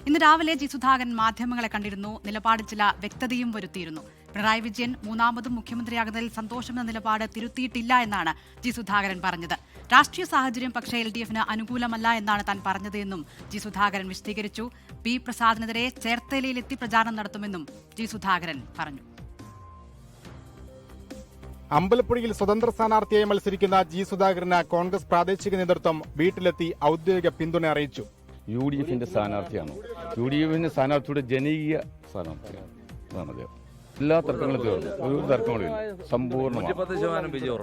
ഇന്ന് രാവിലെ ജി സുധാകരൻ മാധ്യമങ്ങളെ കണ്ടിരുന്നു. നിലപാടിൽ ചില വ്യക്തതയും വരുത്തിയിരുന്നു. പിണറായി വിജയൻ മൂന്നാമതും മുഖ്യമന്ത്രിയാകുന്നതിൽ സന്തോഷമെന്ന നിലപാട് തിരുത്തിയിട്ടില്ല എന്നാണ് ജി സുധാകരൻ പറഞ്ഞത്. രാഷ്ട്രീയ സാഹചര്യം പക്ഷേ LDFന് അനുകൂലമല്ല എന്നാണ് താൻ പറഞ്ഞത് എന്നും ജി സുധാകരൻ വിശദീകരിച്ചു. പി പ്രസാദിനെതിരെ ചേർത്തലയിലെത്തി പ്രചാരണം നടത്തുമെന്നും ജി സുധാകരൻ പറഞ്ഞു. അമ്പലപ്പുഴയിൽ സ്വതന്ത്ര സ്ഥാനാർത്ഥിയായി മത്സരിക്കുന്ന ജി സുധാകരന് കോൺഗ്രസ് പ്രാദേശിക നേതൃത്വം വീട്ടിലെത്തി ഔദ്യോഗിക പിന്തുണ അറിയിച്ചു. UDFന്റെ സ്ഥാനാർത്ഥിയാണ്. UDFന്റെ സ്ഥാനാർത്ഥിയുടെ ജനകീയ സ്ഥാനാർത്ഥിയാണ്. എല്ലാ തർക്കങ്ങളും തീർന്നു. ഒരു തർക്കങ്ങളില്ല. സമ്പൂർണ്ണമാണ് വിജയം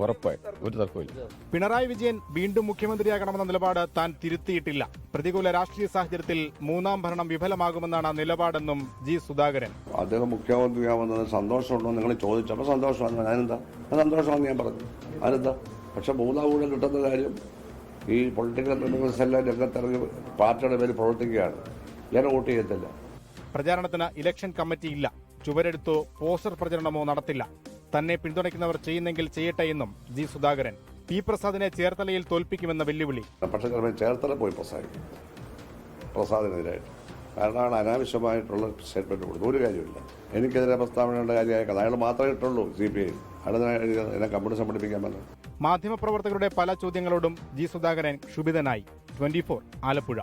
ഉറപ്പായി. ഒരു തർക്കമില്ല. പിണറായി വിജയൻ വീണ്ടും മുഖ്യമന്ത്രിയാകണമെന്ന നിലപാട് താൻ തിരുത്തിയിട്ടില്ല. പ്രതികൂല രാഷ്ട്രീയ സാഹചര്യത്തിൽ മൂന്നാം ഭരണം വിഫലമാകുമെന്നാണ് നിലപാടെന്നും ജി സുധാകരൻ. അദ്ദേഹം മുഖ്യമന്ത്രിയാവുന്നത് സന്തോഷമുണ്ടോ നിങ്ങൾ ചോദിച്ചപ്പോൾ സന്തോഷമാണ്. അതിനെന്താ സന്തോഷമാണെന്ന് ഞാൻ പറഞ്ഞു. അതിനെന്താ പക്ഷെ മൂന്നാം കൂടെ കിട്ടുന്ന കാര്യം ഈ പൊളിറ്റിക്കൽ ക്രിമിനൽസ് എല്ലാം രംഗത്തിറങ്ങി പാർട്ടിയുടെ പേര് പ്രവർത്തിക്കുകയാണ്. ഞാൻ വോട്ട് ചെയ്യത്തില്ല. പ്രചാരണത്തിന് ഇലക്ഷൻ കമ്മിറ്റി ഇല്ല. ചുവരെടുത്തോ പോസ്റ്റർ പ്രചരണമോ നടത്തില്ല. തന്നെ പിന്തുണയ്ക്കുന്നവർ ചെയ്യുന്നെങ്കിൽ ചെയ്യട്ടെ എന്നും ജി സുധാകരൻ. പി പ്രസാദിനെ ചേർത്തലയിൽ തോൽപ്പിക്കുമെന്ന വെല്ലുവിളി. പക്ഷേ ചേർത്തല പോയി പ്രസാദിനെതിരായിട്ട് കാരണം അനാവശ്യമായിട്ടുള്ള സ്റ്റേറ്റ്മെന്റ് കൊടുത്തു. ഒരു കാര്യമില്ല. എനിക്കെതിരെ പ്രസ്താവനയുടെ കാര്യമായേക്കാം. അയാൾ മാത്രമേ ഇട്ടുള്ളൂ CPI. എന്നെ കമ്മ്യൂണിസം പഠിപ്പിക്കാൻ പറഞ്ഞു. മാധ്യമപ്രവർത്തകരുടെ പല ചോദ്യങ്ങളോടും ജി സുധാകരൻ ക്ഷുഭിതനായി. 24 ആലപ്പുഴ.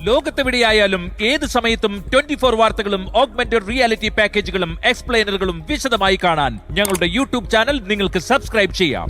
ലോകത്തെവിടെയായാലും ഏത് സമയത്തും 24 വാർത്തകളും ഓഗ്മെന്റഡ് റിയാലിറ്റി പാക്കേജുകളും എക്സ്പ്ലെയിനറുകളും വിശദമായി കാണാൻ ഞങ്ങളുടെ YouTube ചാനൽ നിങ്ങൾക്ക് സബ്സ്ക്രൈബ് ചെയ്യാം.